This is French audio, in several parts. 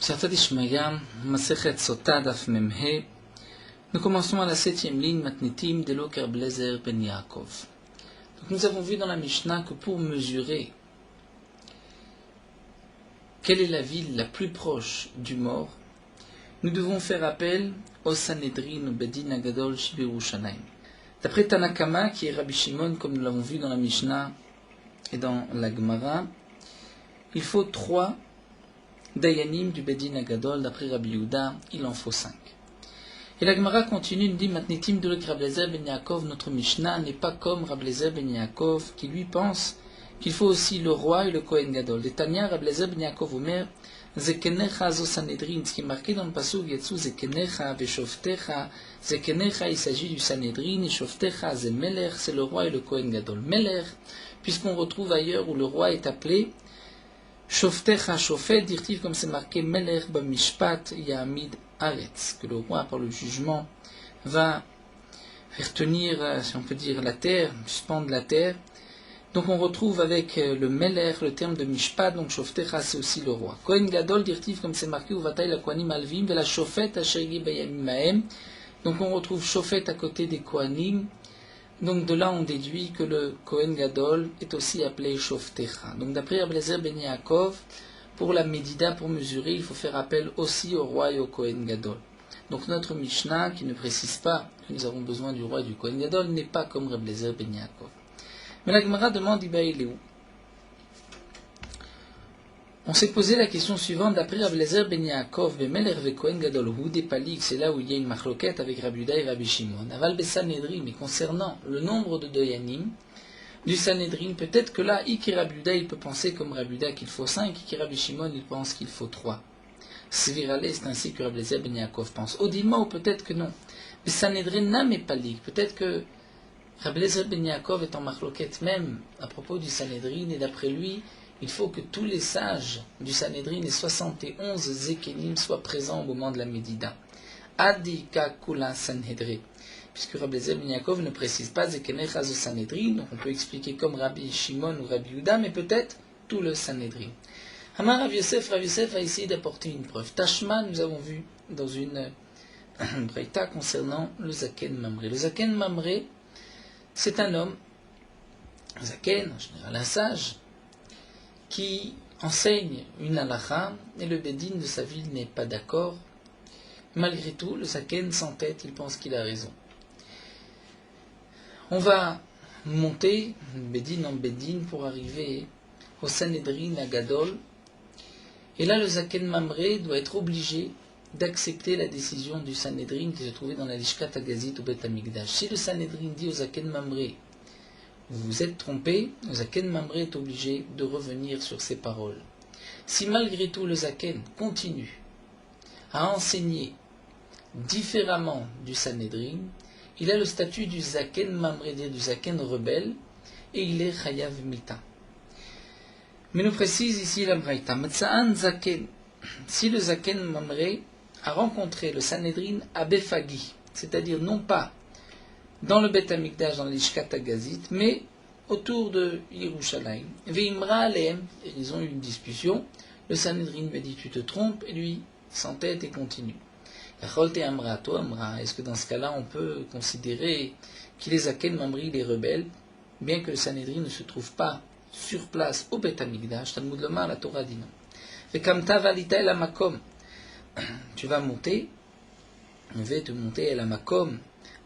Siyata Dishmaya, Masechet Sota Daf Memhe. Nous commençons à la 7e ligne, Matnitim de Loker Blezer Ben Yaakov. Donc nous avons vu dans la Mishnah que pour mesurer quelle est la ville la plus proche du mort, nous devons faire appel au Sanhedrin, au Bedin Agadol Shibirushalayim. D'après Tanakama, qui est Rabbi Shimon, comme nous l'avons vu dans la Mishnah et dans la Gemara, il faut 3 Dayanim du Bedin Agadol. D'après Rabbi Yehuda, il en faut 5. Et la Gemara continue, nous dit Matnitim de Rabbi Lezer Ben Yaakov, notre Mishnah n'est pas comme Rabbi Lezer Ben Yaakov, qui lui pense qu'il faut aussi le roi et le Kohen Gadol. Et Tanya, Rabbi Lezer Ben Yaakov Omer, Zekenecha zo Sanhedrin, ce qui est marqué dans le passage Yatsu Zekenecha Veshoftecha. Zekenecha, il s'agit du Sanhedrin, et Shoftecha ze Meler, c'est le roi et le Kohen Gadol. Meler, puisqu'on retrouve ailleurs où le roi est appelé Shoftecha Shofet, dirtif comme c'est marqué Meler Bamishpat Yamid Aretz, que le roi par le jugement va faire tenir, si on peut dire, la terre, suspendre la terre. Donc on retrouve avec le Meler le terme de Mishpat, donc Shoftecha c'est aussi le roi. Kohen Gadol, dirtif comme c'est marqué Uvatay la Kohanim Alvim, Vela Shofet Ashergi Bayamim Mahem. Donc on retrouve Shofet à côté des Kohanim. Donc de là on déduit que le Kohen Gadol est aussi appelé Shoftecha. Donc d'après Rabbi Lezer Ben Yaakov, pour la Médida, pour mesurer, il faut faire appel aussi au roi et au Kohen Gadol. Donc notre Mishnah, qui ne précise pas que nous avons besoin du roi et du Kohen Gadol, n'est pas comme Rabbi Lezer Ben Yaakov. Mais la Gemara demande, il est où? On s'est posé la question suivante, d'après Rabbi Lezer Ben Yaakov, Bemeler ve Kohen Gadol, ou des Palik, c'est là où il y a une machloquette avec Rabbi Yehuda et Rabbi Shimon. Aval Besanedrin, mais concernant le nombre de Dayanim du Sanhedrin, peut-être que là, Iki Rabbi Yehuda, il peut penser comme Rabbi Yehuda qu'il faut 5, Iki Rabbi Shimon, il pense qu'il faut 3. Svirale, c'est ainsi que Rabbi Lezer Ben Yaakov pense. Odima, ou peut-être que non. Mais Sanhedrin n'a mais Palik, peut-être que Rabbi Lezer Ben Yaakov est en machloquette même à propos du Sanhedrin, et d'après lui, il faut que tous les sages du Sanhedrin, les 71 Zekenim, soient présents au moment de la Médida. Adika Kula Sanhedrin. Puisque Rabbi Lezer Ben Yaakov ne précise pas Zekenecha zo Sanhedrin, donc on peut expliquer comme Rabbi Shimon ou Rabbi Yehuda, mais peut-être tout le Sanhedrin. Hamar Rav Yosef a essayé d'apporter une preuve. Tashma, nous avons vu dans une breita concernant le Zaken Mamré. Le Zaken Mamré, c'est un homme, Zaken, en général un sage, qui enseigne une halakha, et le Bedin de sa ville n'est pas d'accord. Malgré tout, le Zaken s'entête, il pense qu'il a raison. On va monter, Bedin en Bedin, pour arriver au Sanhedrin à Gadol. Et là, le Zaken Mamré doit être obligé d'accepter la décision du Sanhedrin qui se trouvait dans la Lishkat Agazit au Bet Hamikdash. Si le Sanhedrin dit au Zaken Mamré, vous vous êtes trompé, le Zaken Mamré est obligé de revenir sur ses paroles. Si malgré tout le Zaken continue à enseigner différemment du Sanhedrin, il a le statut du Zaken Mamré, du Zaken rebelle, et il est Chayav Mita. Mais nous précise ici la Braïta, Matsa'an Zaken, si le Zaken Mamré a rencontré le Sanhedrin à Befagi, c'est-à-dire non pas dans le Bet Hamikdash, dans l'Ishkat Agazit, mais autour de Yerushalayim. Veimra Aleem, ils ont eu une discussion, le Sanhedrin lui a dit tu te trompes, et lui s'entête et continue. Est-ce que dans ce cas-là on peut considérer qu'il est Zaken Mamri, les rebelles, bien que le Sanhedrin ne se trouve pas sur place au Bet Hamikdash? Talmud Lomar, la Torah dit non. Vekamta valita el amakom, tu vas monter, je vais te monter el amakom,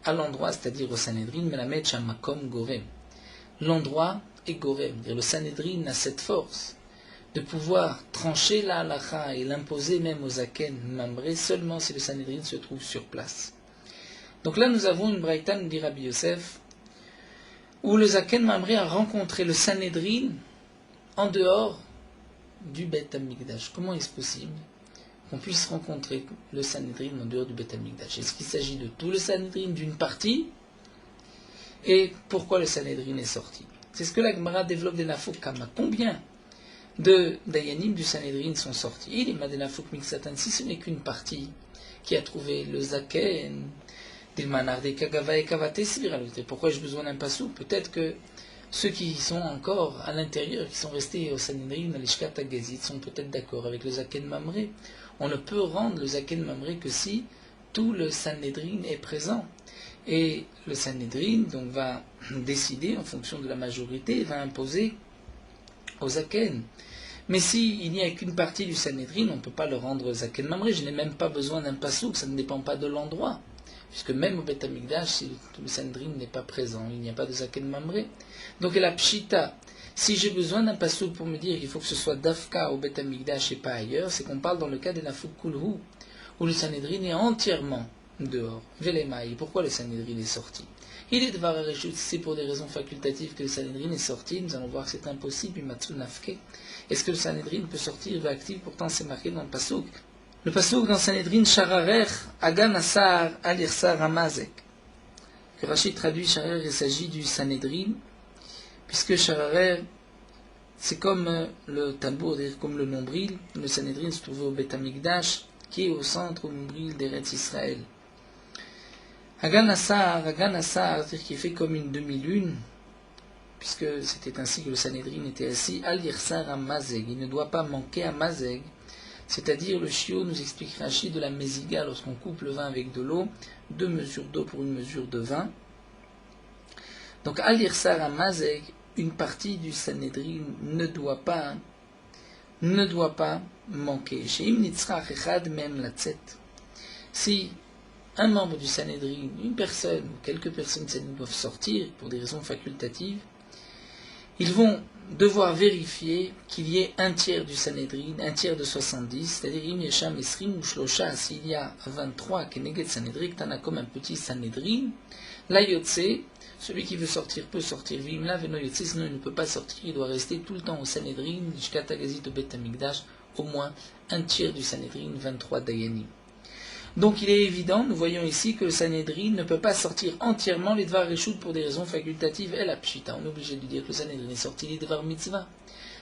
à l'endroit, c'est-à-dire au Sanhedrin, mais la metch makom gorem. L'endroit est gorem. Le Sanhedrin a cette force de pouvoir trancher la halakha et l'imposer même aux Zaken Mamré seulement si le Sanhedrin se trouve sur place. Donc là, nous avons une braïta, nous dit Rabbi Yosef, où le Zaken Mamré a rencontré le Sanhedrin en dehors du Bet Hamikdash. Comment est-ce possible qu'on puisse rencontrer le Sanhedrin en dehors du Bet Hamikdash? Est-ce qu'il s'agit de tout le Sanhedrin, d'une partie? Et pourquoi le Sanhedrin est sorti? C'est ce que la Gemara développe des Nafouk Kama. Combien de Dayanim du Sanhedrin sont sortis? Il est Madenafouk Miksatan, si ce n'est qu'une partie qui a trouvé le Zaken, Dilmanar de Kagava et Kavate Sviralote. Pourquoi j'ai besoin d'un passou? Peut-être que ceux qui sont encore à l'intérieur, qui sont restés au Sanhedrin, à l'Ishkat Agazit, sont peut-être d'accord avec le Zaken Mamré. On ne peut rendre le Zaken Mamré que si tout le Sanhedrin est présent. Et le Sanhedrin donc, va décider en fonction de la majorité, va imposer au Zaken. Mais s'il n'y a qu'une partie du Sanhedrin, on ne peut pas le rendre Zaken Mamré. Je n'ai même pas besoin d'un pasouk, ça ne dépend pas de l'endroit. Puisque même au Beth Amikdash, si le Sanhedrin n'est pas présent, il n'y a pas de Zaken Mamré. Donc la Pshita, si j'ai besoin d'un pasouk pour me dire qu'il faut que ce soit Dafka au Beth Amikdash et pas ailleurs, c'est qu'on parle dans le cas de la Kulhu, où le Sanhedrin est entièrement dehors. Velemaï, pourquoi le Sanhedrin est sorti? Il est devoir rajouter, c'est pour des raisons facultatives que le Sanhedrin est sorti, nous allons voir que c'est impossible, Imatsu Nafke. Est-ce que le Sanhedrin peut sortir, va actif, pourtant c'est marqué dans le pasouk. Le pasouk dans Sanhedrin, Shararer, Agan Asar, Alirsar Amazek. Que Rachid traduit Shararer, il s'agit du Sanhedrin, puisque Shararer, c'est comme le tambour, c'est-à-dire comme le nombril. Le Sanhedrin se trouve au Beth Amikdash, qui est au centre, au nombril d'Eretz Israël. Agan Asar, c'est-à-dire qu'il fait comme une demi-lune, puisque c'était ainsi que le Sanhedrin était assis, Alirsar Amazek. Il ne doit pas manquer à Mazeg. C'est-à-dire, le chiot nous explique Rachid de la méziga, lorsqu'on coupe le vin avec de l'eau, 2 mesures d'eau pour une mesure de vin. Donc, Al-Irsar Amazeg, une partie du Sanhedrin ne doit pas manquer. Sheim Nitzrach Echad Mem Latzet. Si un membre du Sanhedrin, une personne ou quelques personnes doivent sortir pour des raisons facultatives, ils vont devoir vérifier qu'il y ait un tiers du Sanhedrin, un tiers de 70, c'est-à-dire Im Yesham Esrim ou Shlosha, s'il y a 23 Keneged Sanhedrin, t'en as comme un petit Sanhedrin, la Yotse, celui qui veut sortir peut sortir, Vimla Veno Yotse, sinon il ne peut pas sortir, il doit rester tout le temps au Sanhedrin, Shkatagazit au Bet Amikdash, au moins un tiers du Sanhedrin, 23 Dayanim. Donc il est évident, nous voyons ici que le Sanhedrin ne peut pas sortir entièrement les Dvar Reshut pour des raisons facultatives et la Pshita. On est obligé de dire que le Sanhedrin est sorti les Dvar Mitzvah.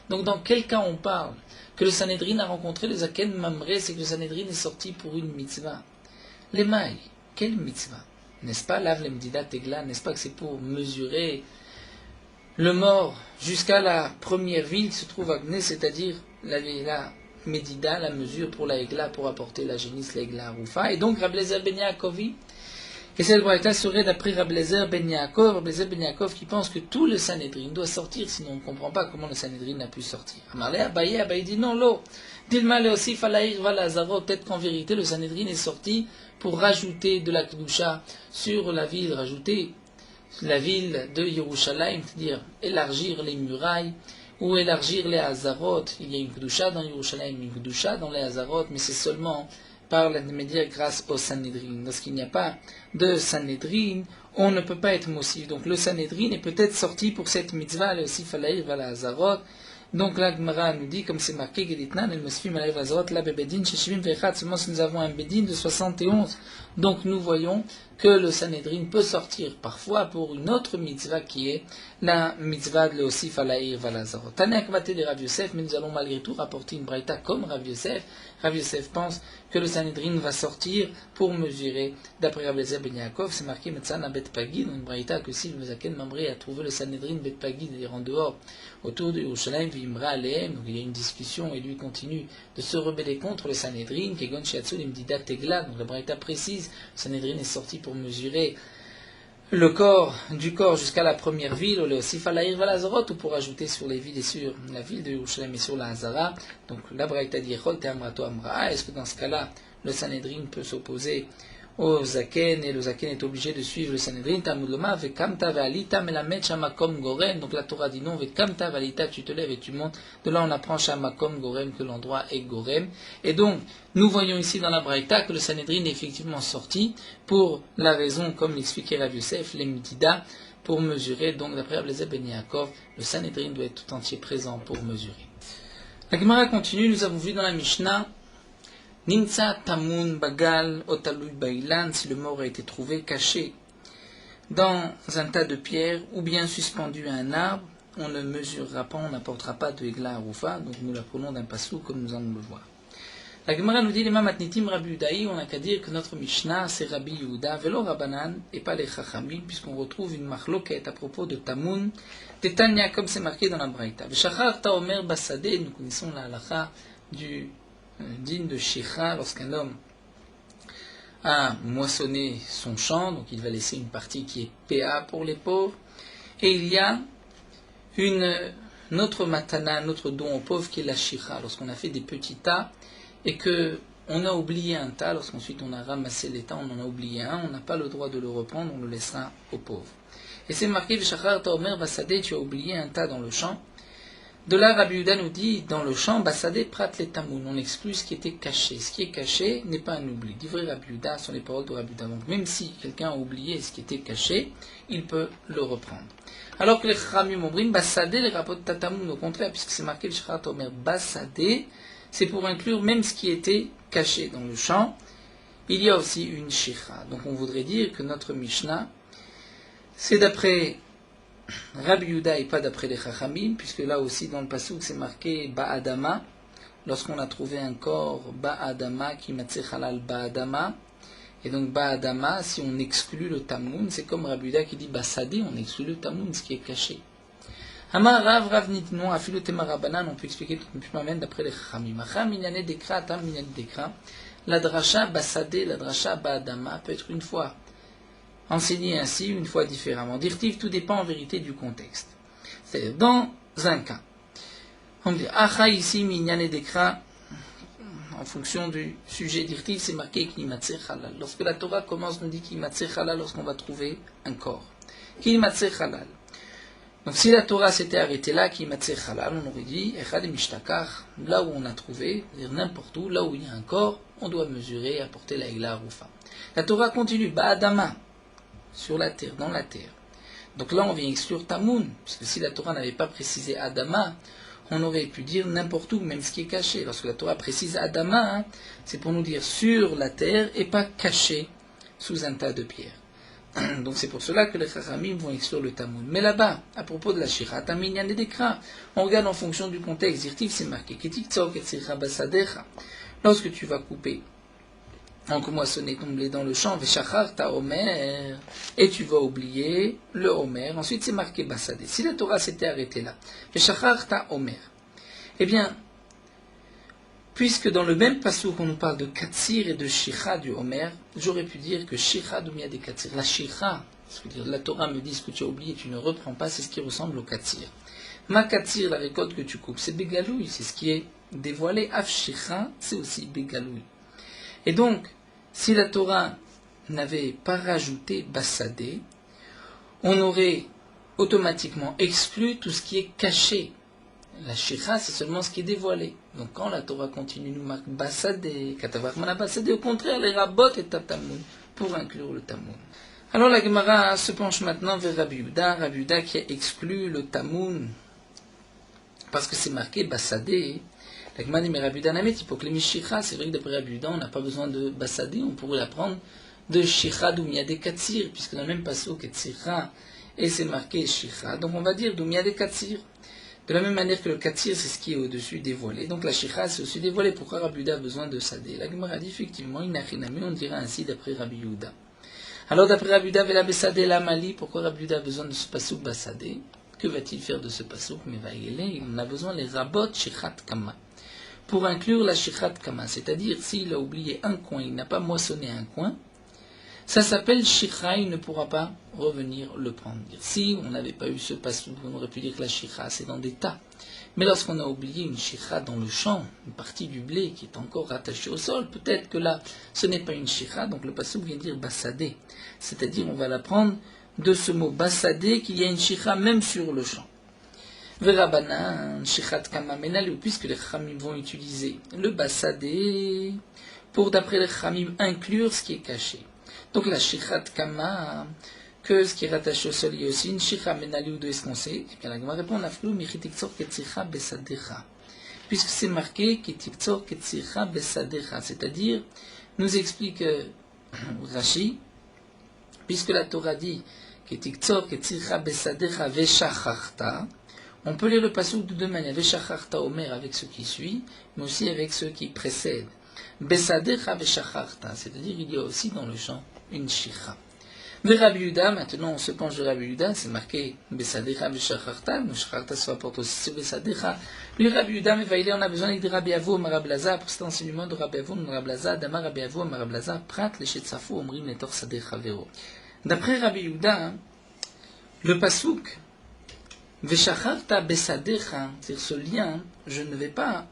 Donc dans quel cas on parle que le Sanhedrin a rencontré le Zaken Mamré, c'est que le Sanhedrin est sorti pour une Mitzvah. Les mailles, quelle Mitzvah? N'est-ce pas, Lav Lemdida Tegla, n'est-ce pas que c'est pour mesurer le mort jusqu'à la première ville qui se trouve à Gnez, c'est-à-dire la Médida, la mesure pour la Egla, pour apporter la génisse, la Egla Roufa. Et donc, Rabbi Eliezer ben Yaakovi, et cette braïta serait d'après Rabbi Eliezer ben Yaakov qui pense que tout le Sanhedrin doit sortir, sinon on ne comprend pas comment le Sanhedrin a pu sortir. Amarle Abaye dit non, l'eau. Dilma le aussi falaïr vala zaro. Peut-être qu'en vérité, le Sanhedrin est sorti pour rajouter de la Kedusha sur la ville, rajouter la ville de Yerushalayim, c'est-à-dire élargir les murailles, ou élargir les Hazarot. Il y a une Kedusha dans Yerushalayim, une Kedusha dans les Hazarot, mais c'est seulement par l'intermédiaire grâce au Sanhedrin. Lorsqu'il n'y a pas de Sanhedrin, on ne peut pas être Mossif. Donc le Sanhedrin est peut-être sorti pour cette mitzvah, le Sif Alaïr va la Hazarot. Donc la Gemara nous dit, comme c'est marqué, Geditnan, el Mosfim Alaïr Hazarot, la Bebedin, Sheshivim Vechat, seulement si nous avons un Bedin de 71. Donc nous voyons que le Sanhedrin peut sortir parfois pour une autre mitzvah qui est la mitzvah de l'Osif Alaïr Valazarot. Tanek Maté de Rav Yosef, mais nous allons malgré tout rapporter une braïta comme Rav Yosef. Rav Yosef pense que le Sanhedrin va sortir pour mesurer, d'après Rabbi Eliezer ben Yaakov, c'est marqué Metzana Bet Pagi, dans une braïta que si le Zaken Mamré a trouvé le Sanhedrin Bet Pagi, c'est-à-dire en dehors, autour de Yerushalayim, Vimra Alehem, donc il y a une discussion et lui continue de se rebeller contre le Sanhedrin, Kegon Shiatsu Limdida Tegla, donc la braïta précise, le Sanhedrin est sorti pour mesurer le corps du corps jusqu'à la première ville, ou aussi Falaïr Valazarot, ou pour ajouter sur les villes et sur la ville de Yerushalayim et sur la Hazara. Donc la braïta dit Echol Te'amrato Amraa. Est-ce que dans ce cas-là, le Sanhedrin peut s'opposer au Zaken et le Zaken est obligé de suivre le Sanhedrin? Talmud Loma Vekamta Ve'alita Melamed Shamakom Gorem. Donc la Torah dit non, Vekamta Ve'alita, tu te lèves et tu montes. De là on apprend Shamakom Gorem que l'endroit est Gorem. Et donc nous voyons ici dans la Braïta que le Sanhedrin est effectivement sorti pour la raison, comme l'expliquait Rav Yosef, les Mitida, pour mesurer. Donc d'après Rabbi Eliezer ben Yaakov, le Sanhedrin doit être tout entier présent pour mesurer. La Gemara continue, nous avons vu dans la Mishnah Nimtsa Tamun Bagal Otalui Bailan, si le mort a été trouvé caché dans un tas de pierres ou bien suspendu à un arbre, on ne mesurera pas, on n'apportera pas de Egla Arufa, donc nous la prenons d'un passou comme nous allons le voir. La Gemara nous dit, les Matnitim Rabbi Yehudaï, on n'a qu'à dire que notre Mishnah, c'est Rabbi Yehuda, velo Rabbanan, et pas les Chachamim, puisqu'on retrouve une machloket à propos de Tamoun, de Tanya, comme c'est marqué dans la Braïta. Veshachar ta omer basadeh, nous connaissons la halakha du digne de Shicha, lorsqu'un homme a moissonné son champ, donc il va laisser une partie qui est PA pour les pauvres, et il y a notre matana, notre don aux pauvres qui est la Shicha, lorsqu'on a fait des petits tas, et que on a oublié un tas, lorsqu'ensuite on a ramassé les tas, on en a oublié un, on n'a pas le droit de le reprendre, on le laissera aux pauvres. Et c'est marqué, Veshachar ta omer basadeh, tu as oublié un tas dans le champ. De là, Rabbi Yehuda nous dit, dans le champ, basadeh prat les tamoun, on exclut ce qui était caché. Ce qui est caché n'est pas un oubli. D'ivrei Rabbi Yehuda sont les paroles de Rabbi Yehuda. Donc même si quelqu'un a oublié ce qui était caché, il peut le reprendre. Alors que les Chachamim ont dit, basadeh les rapports de tamoun, au contraire, puisque c'est marqué, Veshachar ta omer basadeh, c'est pour inclure même ce qui était caché dans le champ. Il y a aussi une shicha. Donc on voudrait dire que notre Mishnah, c'est d'après Rabbi Yehuda et pas d'après les Chachamim, puisque là aussi dans le pasuk c'est marqué Ba'adama, lorsqu'on a trouvé un corps Ba'adama qui matzeh halal Ba'adama, et donc Ba'adama, si on exclut le tamoun, c'est comme Rabbi Yehuda qui dit Basadeh, on exclut le tamoun, ce qui est caché. Amar Rav Nitnon, Afilu Tema Rabbanan, on peut expliquer tout même d'après les Chachamim. Acham minyane dekra, atam minyane dekra. La drasha Basadeh, la drasha Ba'adama peut être une fois enseigné ainsi, une fois différemment. Dirtiv, tout dépend en vérité du contexte. C'est-à-dire, dans un cas, on dit Acha ici, minyane dekra, en fonction du sujet dirtiv, c'est marqué Kilimatzeh halal. Lorsque la Torah commence, nous dit Kilimatzeh halal lorsqu'on va trouver un corps. Kilimatzeh halal. Donc si la Torah s'était arrêtée là, Kilimatzeh halal, on aurait dit Echad mishtakar, là où on a trouvé, c'est-à-dire n'importe où, là où il y a un corps, on doit mesurer et apporter la Egla Rufa. La Torah continue, Ba'adama, sur la terre, dans la terre. Donc là, on vient exclure Tamoun, parce que si la Torah n'avait pas précisé Adama, on aurait pu dire n'importe où, même ce qui est caché. Lorsque la Torah précise Adama, c'est pour nous dire sur la terre et pas caché sous un tas de pierres. Donc c'est pour cela que les Chachamim vont exclure le Tamoun. Mais là-bas, à propos de la Shira, Taminyan et Dekra, on regarde en fonction du contexte. Dirtif, c'est marqué Ketik Tzok et Tzircha Basadecha. Lorsque tu vas couper, donc moissonner ton blé dans le champ, Veshachar ta omer, et tu vas oublier le omer. Ensuite c'est marqué Basadeh. Si la Torah s'était arrêtée là, Veshachar ta omer, eh bien, puisque dans le même passouk on nous parle de katsir et de shicha du omer, j'aurais pu dire que shicha doumia des katsir. La shicha, c'est-à-dire la Torah me dit ce que tu as oublié, tu ne reprends pas, c'est ce qui ressemble au katsir. Ma katsir, la récolte que tu coupes, c'est bégalouille, c'est ce qui est dévoilé. Af shicha, c'est aussi bégalouille. Et donc, si la Torah n'avait pas rajouté Basadeh, on aurait automatiquement exclu tout ce qui est caché. La Shicha, c'est seulement ce qui est dévoilé. Donc quand la Torah continue, nous marque Basadeh, Katavarmana Basadeh, au contraire, les Rabot et Tatamoun, pour inclure le Tamoun. Alors la Gemara se penche maintenant vers Rabbi Yehuda qui a exclu le Tamoun, parce que c'est marqué Basadeh. La Gemara dit, mais Rabbi Yehuda Namet, c'est vrai que d'après Rabbi Yehuda, on n'a pas besoin de Basadeh, on pourrait l'apprendre de Shicha Doumia de Katsir, puisque dans le même passouk est Tzircha, et c'est marqué Shicha, donc on va dire Doumia de Katsir. De la même manière que le Katsir, c'est ce qui est au-dessus dévoilé, donc la Shicha, c'est aussi dévoilé. Pourquoi Rabbi Yehuda a besoin de Sadeh? La Gemara dit, effectivement, Inachinami, on dira ainsi d'après Rabbi Yehuda. Alors d'après Rabbi Yehuda, Vela Besadeh la Mali, pourquoi Rabbi Yehuda a besoin de ce passouk Basadeh? Que va-t-il faire de ce passouk? Mais il en a besoin les Rabot Shichat Kama, pour inclure la Shichat Kama, c'est-à-dire s'il a oublié un coin, il n'a pas moissonné un coin, ça s'appelle Shicha, il ne pourra pas revenir le prendre. Si on n'avait pas eu ce passouk, on aurait pu dire que la Shicha c'est dans des tas. Mais lorsqu'on a oublié une Shicha dans le champ, une partie du blé qui est encore rattachée au sol, peut-être que là ce n'est pas une Shicha, donc le passouk vient dire Basadeh. C'est-à-dire on va l'apprendre de ce mot Basadeh qu'il y a une Shicha même sur le champ. Verabanan, Shichat Kama Menalou, puisque les Chachamim vont utiliser le Basadeh pour, d'après les Chachamim, inclure ce qui est caché. Donc la Shichat Kama, que ce qui est rattaché au sol, il y a aussi une Shicha Menalou de ce qu'on sait. Et bien la Gemara répond, Naflou, Michitikzor Ketzircha Besadecha. Puisque c'est marqué Ketikzor Ketzircha Besadecha, c'est-à-dire, nous explique Rashi, puisque la Torah dit Ketikzor Ketzircha Besadecha Veshacharta, on peut lire le passouk de deux manières, Veshacharta Omer avec ce qui suit, mais aussi avec ce qui précède. Besadecha veshacharta, c'est-à-dire il y a aussi dans le champ une shikha. Mais Rabbi Yehuda, maintenant on se penche de Rabbi Yehuda, c'est marqué Besadecha veshacharta, mais shacharta se rapporte aussi sur Besadecha. Lui Rabbi Yehuda, mais Vaïlé, on a besoin de Rabbi Avo, Marab Lazar, pour cet enseignement de Rabbi Avo, Marab Lazar, Dama Rabbi Avo, Marab Lazar, Prat, Leshet Safou, Omrim, Netor Sadecha Vero. D'après Rabbi Yehuda, le pasuk Veshacharta Besadecha, c'est-à-dire ce lien, je ne vais pas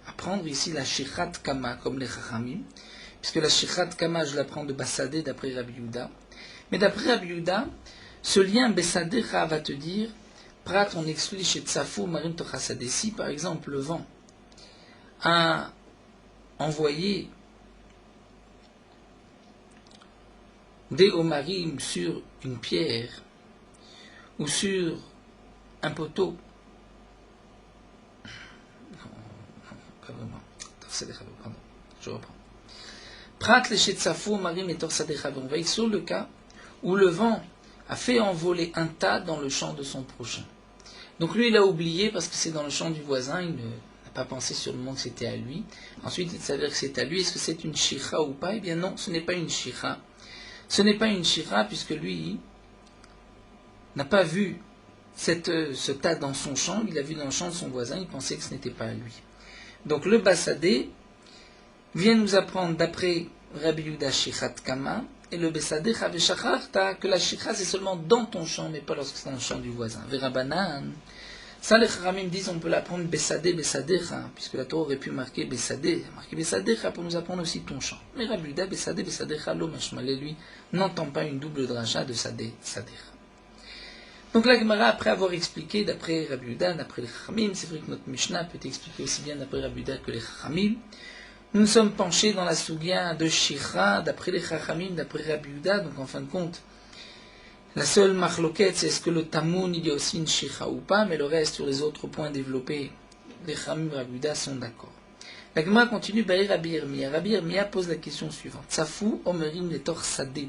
apprendre ici la Shichat Kama comme les Chachamim, puisque la Shichat Kama, je l'apprends de Basadé d'après Rabbi Yehuda. Mais d'après Rabbi Yehuda, ce lien Besadecha va te dire, Prat, on exclut chez Tsafou, Marim Tochasadesi, par exemple, le vent a envoyé des Omarim sur une pierre ou sur un poteau. Pas vraiment. Pardon, je reprends. Prat le Shetsafou, Marim et Torsadecha. On va être sur le cas où le vent a fait envoler un tas dans le champ de son prochain. Donc lui, il a oublié parce que c'est dans le champ du voisin, il n'a pas pensé sur le moment que c'était à lui. Ensuite, il s'avère que c'est à lui. Est-ce que c'est une shira ou pas? Eh bien non, ce n'est pas une shira. Ce n'est pas une shira puisque lui n'a pas vu ce tas dans son champ, il l'a vu dans le champ de son voisin, il pensait que ce n'était pas à lui. Donc le Bassadé vient nous apprendre d'après Rabbi Yehuda Shichat Kama, et le Besadé Chaveshacharta, que la Shikha c'est seulement dans ton champ, mais pas lorsque c'est dans le champ du voisin. Verabanan, ça les Charamim disent on peut l'apprendre Besadé, Besadecha, puisque la Torah aurait pu marquer Besadé, marquer Besadecha pour nous apprendre aussi ton champ. Mais Rabbi Yehuda Besadé, Besadecha, l'homme Mashmalé, lui, n'entend pas une double dracha de Sadé, Sadecha. Donc la Gemara, après avoir expliqué d'après Rabbi Yehuda, d'après les Chachamim, c'est vrai que notre Mishnah peut expliquer aussi bien d'après Rabbi Yehuda que les Chachamim. Nous nous sommes penchés dans la Sugya de Shira, d'après les Chachamim, d'après Rabbi Yehuda. Donc en fin de compte, la seule marloquette, c'est est-ce que le Tamoun, il y a aussi une Shira ou pas, mais le reste, sur les autres points développés, les Chachamim et Rabbi Yehuda sont d'accord. La Gemara continue, Rabbi Yirmiya. Rabbi Yirmiya pose la question suivante. Tsafou omerim letor sadeu.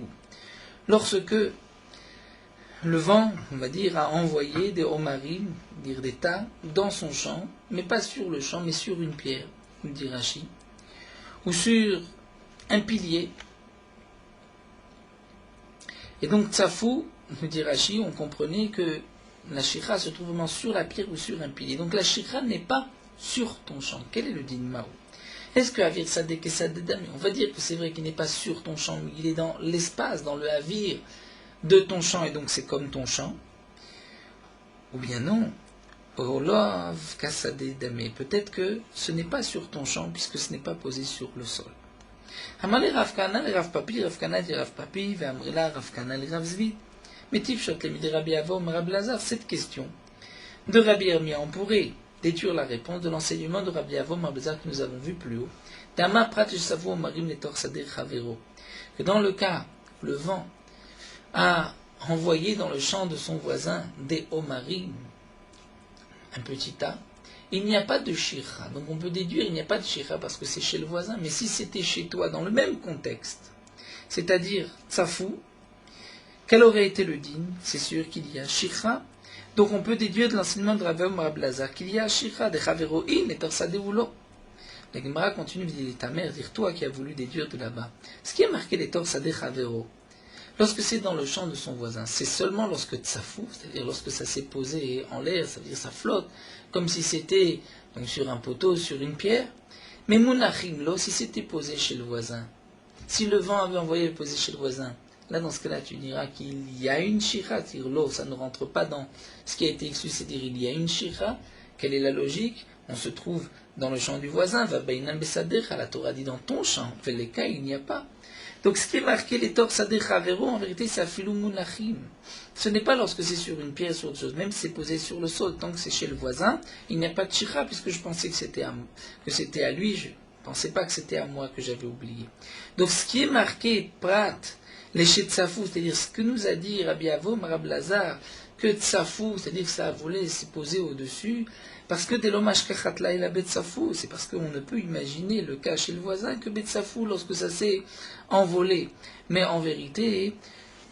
Lorsque le vent, on va dire, a envoyé des omarim, dire des tas, dans son champ, mais pas sur le champ, mais sur une pierre, nous dit Rashi, ou sur un pilier. Et donc, tsafou, nous dit Rashi, on comprenait que la shikha se trouve vraiment sur la pierre ou sur un pilier. Donc la shikha n'est pas sur ton champ. Quel est le din Mao? Est-ce que Avir Sadek et Sadedam, on va dire que c'est vrai qu'il n'est pas sur ton champ, mais il est dans l'espace, dans le Avir de ton champ, et donc c'est comme ton champ? Ou bien non, Olov Kassadedame, peut-être que ce n'est pas sur ton champ, puisque ce n'est pas posé sur le sol. Amale Ravkana, le Rav Papi, Ravkana dit Rav Papi, Vamrila, Ravkana, le Rav Zvid. Metif Shot, le Midi Rabbi Avom, Rabbi Lazar, cette question de Rabbi Yirmiya, on pourrait déduire la réponse de l'enseignement de Rabbi Avom, Rabbi Lazar que nous avons vu plus haut. Dama Pratish Savo, Marim Netor Sader Chavero. Que dans le cas où le vent a envoyé dans le champ de son voisin des omarim, un petit tas, il n'y a pas de shira. Donc on peut déduire il n'y a pas de shira parce que c'est chez le voisin, mais si c'était chez toi dans le même contexte, c'est-à-dire tsafou, quel aurait été le din? C'est sûr qu'il y a shira. Donc on peut déduire de l'enseignement de Rabbi Marab Lazar qu'il y a shira de chaveroin et torsadeulo. La Gemara continue de dire ta mère, dire toi qui as voulu déduire de là-bas. Ce qui est marqué les torsade chavero, lorsque c'est dans le champ de son voisin, c'est seulement lorsque tsafou, c'est-à-dire lorsque ça s'est posé en l'air, ça veut dire ça flotte, comme si c'était donc sur un poteau, sur une pierre. Mais munachim lo, si c'était posé chez le voisin, si le vent avait envoyé le poser chez le voisin, là dans ce cas-là tu diras qu'il y a une shira, c'est-à-dire l'eau, ça ne rentre pas dans ce qui a été exclu, c'est-à-dire il y a une shira. Quelle est la logique? On se trouve dans le champ du voisin, va bainam besadecha, la Torah dit dans ton champ, fait les cas, il n'y a pas. Donc ce qui est marqué les torsadecha vero, en vérité c'est afilou munachim. Ce n'est pas lorsque c'est sur une pierre, sur autre chose, même si c'est posé sur le sol, tant que c'est chez le voisin, il n'y a pas de shira, puisque je pensais que c'était à lui, je ne pensais pas que c'était à moi que j'avais oublié. Donc ce qui est marqué, prat, les tsafou, c'est-à-dire ce que nous a dit Rabbi Avom, Rabbi Lazar, que tsafou, c'est-à-dire que ça a volé, s'est posé au-dessus, parce que delomash kachatla et la betsafou, c'est parce qu'on ne peut imaginer le cas chez le voisin que betsafou lorsque ça s'est envolé. Mais en vérité,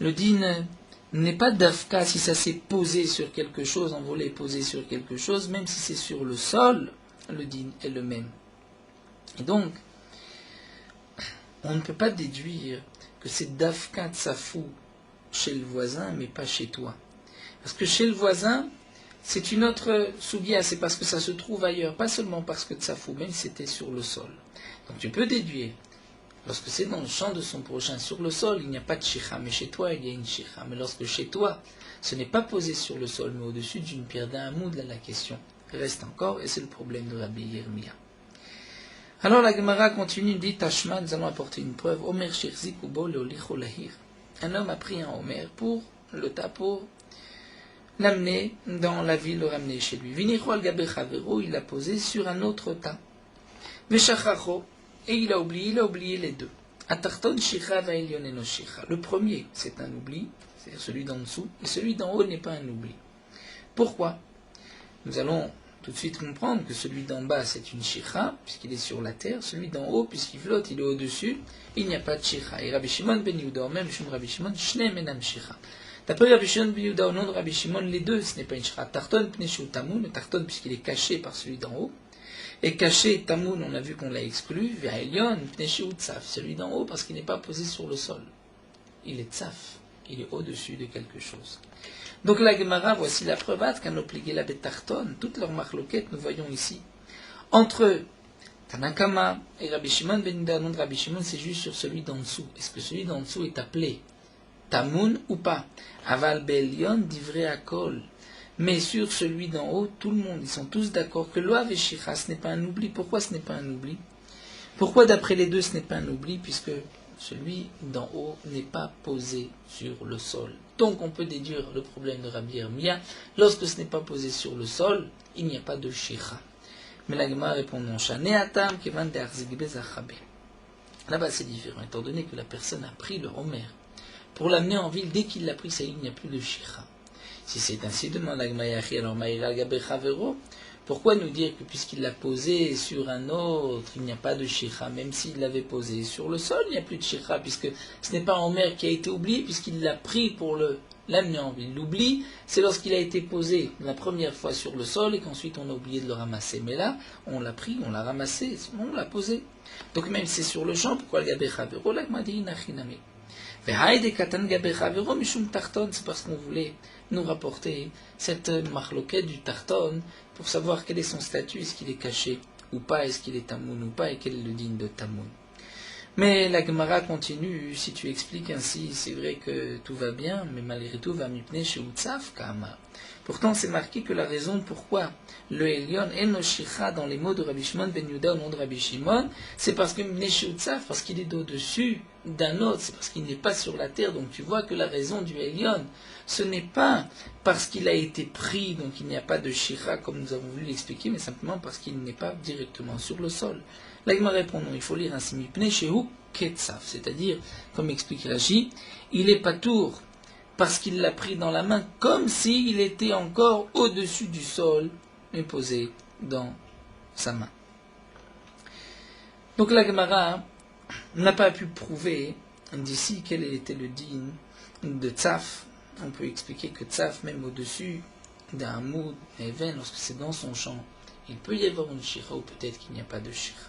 le din n'est pas d'afka si ça s'est posé sur quelque chose, envolé, posé sur quelque chose, même si c'est sur le sol, le din est le même. Et donc, on ne peut pas déduire que c'est Dafka Tsafou chez le voisin, mais pas chez toi. Parce que chez le voisin, c'est une autre soubia, c'est parce que ça se trouve ailleurs, pas seulement parce que Tsafou, même si c'était sur le sol. Donc tu peux déduire, lorsque c'est dans le champ de son prochain, sur le sol, il n'y a pas de shikha, mais chez toi, il y a une shikha. Mais lorsque chez toi, ce n'est pas posé sur le sol, mais au-dessus d'une pierre d'un hamoud, là la question reste encore, et c'est le problème de Rabbi Yirmiyah. Alors la Gemara continue, dit Tashma, nous allons apporter une preuve. Omer shirzik ubo leolicho lahir. Un homme a pris un Omer pour l'amener dans la ville, le ramener chez lui. Vinicho al gabe chavero, il l'a posé sur un autre tas. Veshachacho, et il a oublié les deux. Atarton shicha vaelion eno shicha. Le premier, c'est un oubli, c'est-à-dire celui d'en dessous, et celui d'en haut n'est pas un oubli. Pourquoi? Nous allons tout de suite comprendre que celui d'en bas, c'est une shicha, puisqu'il est sur la terre. Celui d'en haut, puisqu'il flotte, il est au-dessus, il n'y a pas de shicha. Et Rabbi Shimon ben Yehuda, même Rabbi Shimon, shne menam shicha. D'après Rabbi Shimon ben Yehuda, au nom de Rabbi Shimon, les deux, ce n'est pas une shicha. Tarton pneshu tamoun, le tarton, puisqu'il est caché par celui d'en haut. Et caché, tamoun, on a vu qu'on l'a exclu, ve'elion pneshu tzaf, celui d'en haut, parce qu'il n'est pas posé sur le sol. Il est tzaf, il est au-dessus de quelque chose. Donc la Gemara, voici la preuve qu'un opligué la betarton, toutes leurs marloquettes, nous voyons ici. Entre Tanakama et Rabbi Shimon ben Yehuda, nom de Rabbi Shimon, c'est juste sur celui d'en dessous. Est-ce que celui d'en dessous est appelé Tamoun ou pas? Aval Be'elion divrei akol. Mais sur celui d'en haut, tout le monde, ils sont tous d'accord que Loav et Shicha, ce n'est pas un oubli. Pourquoi ce n'est pas un oubli? Pourquoi d'après les deux ce n'est pas un oubli? Puisque celui d'en haut n'est pas posé sur le sol. Donc on peut déduire le problème de Rabbi Yirmiyah. Lorsque ce n'est pas posé sur le sol, il n'y a pas de Shicha. Mais la Gemara répond non. Là-bas c'est différent, étant donné que la personne a pris le Homer pour l'amener en ville, dès qu'il l'a pris, ça y est, il n'y a plus de Shicha. Si c'est ainsi, demande la Gemara, alors Maïra Gabe Chavero, pourquoi nous dire que puisqu'il l'a posé sur un autre, il n'y a pas de shicha, même s'il l'avait posé sur le sol, il n'y a plus de shicha, puisque ce n'est pas un Omer qui a été oublié, puisqu'il l'a pris pour l'amener en ville. L'oubli, c'est lorsqu'il a été posé la première fois sur le sol et qu'ensuite on a oublié de le ramasser. Mais là, on l'a pris, on l'a ramassé, on l'a posé. Donc même si c'est sur le champ, pourquoi le Gabe Chavero, la Gemara dit Nachiname. C'est parce qu'on voulait nous rapporter cette marloquette du tarton pour savoir quel est son statut, est-ce qu'il est caché ou pas, est-ce qu'il est tamoun ou pas, et quel est le digne de tamoun. Mais la Gemara continue, si tu expliques ainsi, c'est vrai que tout va bien, mais malgré tout, va mipne chez Utsaf Kama. Pourtant, c'est marqué que la raison pourquoi le Elion et no Shicha dans les mots de Rabbi Shimon ben Yehuda au nom de Rabbi Shimon, c'est parce que mipne chez Utsaf, parce qu'il est au-dessus d'un autre, c'est parce qu'il n'est pas sur la terre. Donc tu vois que la raison du Elion, ce n'est pas parce qu'il a été pris, donc il n'y a pas de Shicha comme nous avons voulu l'expliquer, mais simplement parce qu'il n'est pas directement sur le sol. Là, il me répond non, il faut lire ainsi mipne shehu ketzaf, c'est-à-dire, comme explique Rashi, il est patour parce qu'il l'a pris dans la main comme s'il était encore au-dessus du sol, mais posé dans sa main. Donc la Gemara n'a pas pu prouver d'ici quel était le digne de tzaf. On peut expliquer que tzaf, même au-dessus d'un hamoud, even, lorsque c'est dans son champ, il peut y avoir une shira ou peut-être qu'il n'y a pas de shira.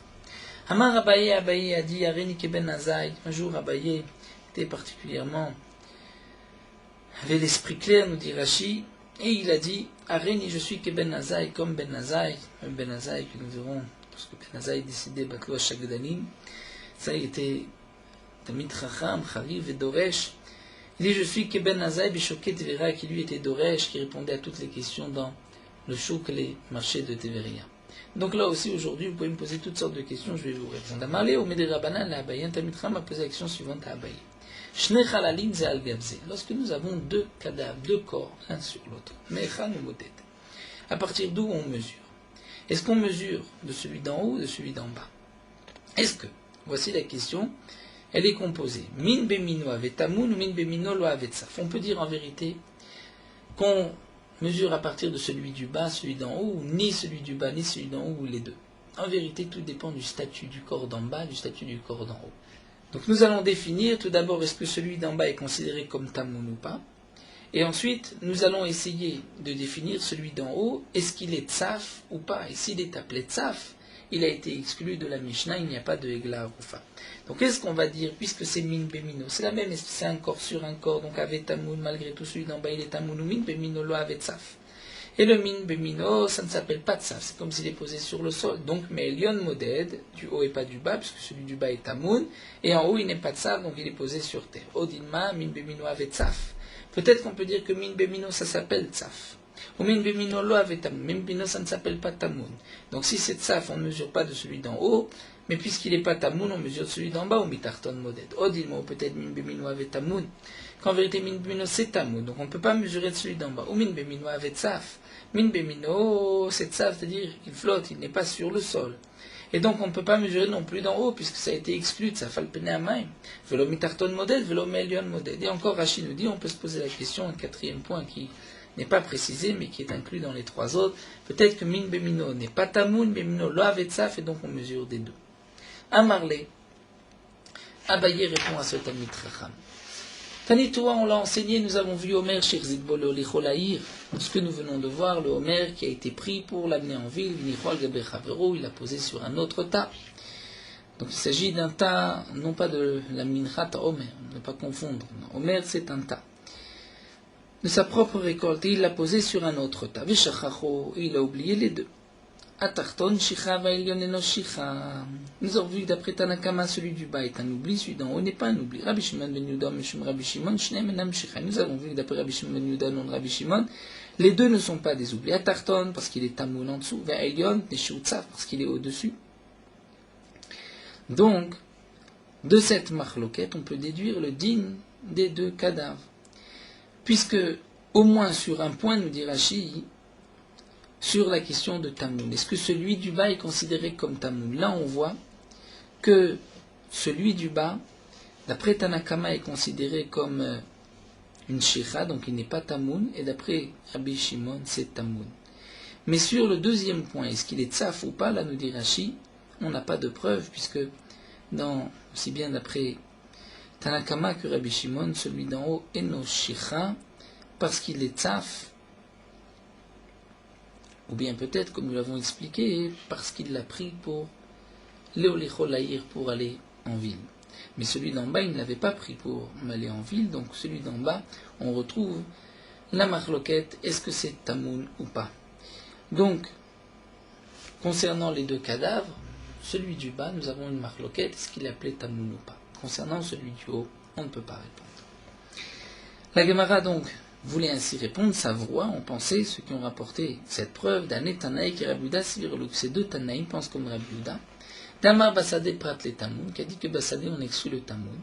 Amar Abaye a dit Areni Keben Azaï. Un jour, Abaye était particulièrement, avait l'esprit clair, nous dit Rashi, et il a dit Areni, je suis Keben Azaï, comme Ben Azaï, même Ben Azaï que nous verrons, parce que Ben Azaï décidait Batlo Shagdanim, ça il était Tamid Chacham, Chariv et Doresh. Il dit je suis Keben Azaï, Bishoket Tevera, qui lui était Doresh, qui répondait à toutes les questions dans le chouk, les marchés de Teveria. Donc là aussi, aujourd'hui, vous pouvez me poser toutes sortes de questions, je vais vous répondre. Amarle au Mede Rabbanan, la Abaye, un Tamid Chacham a posé la question suivante à Abaye. Shne Chalalim ze al Gabze. Lorsque nous avons deux cadavres, deux corps, l'un sur l'autre, Mechan ou Motet, à partir d'où on mesure? Est-ce qu'on mesure de celui d'en haut ou de celui d'en bas? Est-ce que, voici la question, elle est composée, Min Bemino avetamun ou Min Bemino lo avetsaf. On peut dire en vérité qu'on mesure à partir de celui du bas, celui d'en haut, ou ni celui du bas, ni celui d'en haut, ou les deux. En vérité, tout dépend du statut du corps d'en bas, du statut du corps d'en haut. Donc nous allons définir tout d'abord est-ce que celui d'en bas est considéré comme tamoun ou pas. Et ensuite, nous allons essayer de définir celui d'en haut, est-ce qu'il est tsaf ou pas. Et s'il est appelé tsaf, il a été exclu de la Mishnah, il n'y a pas de Egla Arufa. Donc qu'est-ce qu'on va dire, puisque c'est Min Bemino, c'est la même, c'est un corps sur un corps, donc Avet Tamoun, malgré tout celui d'en bas il est Tamoun ou Min Bemino lo Avet Saf. Et le Min Bemino, ça ne s'appelle pas Tsaf, c'est comme s'il est posé sur le sol. Donc mais Elion Moded, du haut et pas du bas, puisque celui du bas est Tamoun, et en haut il n'est pas Tsaf, donc il est posé sur terre. Odilma, Min Bemino Avet Saf. Peut-être qu'on peut dire que Min Bemino ça s'appelle Tsaf. Ou Min Bemino lo Avet Tamoun. Min Bemino ça ne s'appelle pas Tamoun. Donc si c'est Tsaf, on ne mesure pas de celui d'en haut, mais puisqu'il n'est pas Tamoun, on mesure celui d'en bas, ou Mitarton Moded. Odilma, ou peut-être Min Bemino Avet Tamoun. Qu'en vérité Min Bemino c'est Tamoun, donc on ne peut pas mesurer de celui d'en bas. Ou Min Bemino Avet Tsaf. Min Bemino, c'est Tsaf, c'est-à-dire qu'il flotte, il n'est pas sur le sol. Et donc on ne peut pas mesurer non plus d'en haut, puisque ça a été exclu de Tsaf al-Pene Amaim. Velo Mitarton Moded, Velo Melion Moded. Et encore Rachid nous dit, on peut se poser la question, un quatrième point qui n'est pas précisé, mais qui est inclus dans les trois autres. Peut-être que Min Bemino n'est pas Tamoun, Bemino lo Avet Tsaf, et donc on mesure des deux. Amarle, Abaye répond à ce Talmid Chacham. Tanitoua, on l'a enseigné, nous avons vu Omer Shirzit Bolo Licholaïr, ce que nous venons de voir, le Omer qui a été pris pour l'amener en ville, Nichol Gaber Chavero, il l'a posé sur un autre tas. Donc il s'agit d'un tas, non pas de la Minchat Omer, ne pas confondre. Non, Omer c'est un tas. De sa propre récolte, et il l'a posé sur un autre tas. Vishachacho, il a oublié les deux. Atarton, Shicha, Vaelion eno Shicha. Nous avons vu d'après Tanakama, celui du bas est un oubli, celui d'en haut n'est pas un oubli. Rabbi Shimon ben Yehuda, Meshum Rabbi Shimon, Shneim enam Shicha. Nous avons vu d'après Rabbi Shimon ben Yehuda, non Rabbi Shimon, les deux ne sont pas des oublis. Atarton, parce qu'il est tamoun en dessous, Vaelion, Neshu Tzaf, parce qu'il est au-dessus. Donc, de cette marloquette, on peut déduire le din des deux cadavres. Puisque, au moins sur un point, nous dit Rashi, sur la question de Tamoun. Est-ce que celui du bas est considéré comme Tamoun? Là, on voit que celui du bas, d'après Tanakama, est considéré comme une Shecha, donc il n'est pas Tamoun, et d'après Rabbi Shimon, c'est Tamoun. Mais sur le deuxième point, est-ce qu'il est Tsaf ou pas? Là, nous dit Rashi, on n'a pas de preuve, puisque, aussi bien d'après Tanakama que Rabbi Shimon, celui d'en haut est no Shecha, parce qu'il est Tsaf, ou bien peut-être, comme nous l'avons expliqué, parce qu'il l'a pris pour Léolécholaïr, pour aller en ville. Mais celui d'en bas, il ne l'avait pas pris pour aller en ville, donc celui d'en bas, on retrouve la marloquette, est-ce que c'est Tamoun ou pas? Donc, concernant les deux cadavres, celui du bas, nous avons une marloquette, est-ce qu'il est appelé Tamoun ou pas? Concernant celui du haut, on ne peut pas répondre. La Gemara donc voulait ainsi répondre, sa voix, on pensait, ceux qui ont rapporté cette preuve, d'un Tanaï qui Rabbi Yehuda Svirlou, ces deux Tanaïm pensent comme Rabbi Yehuda, d'Amar Basadé Prat le Tamoun, qui a dit que Basadé on exclut le Tamoun,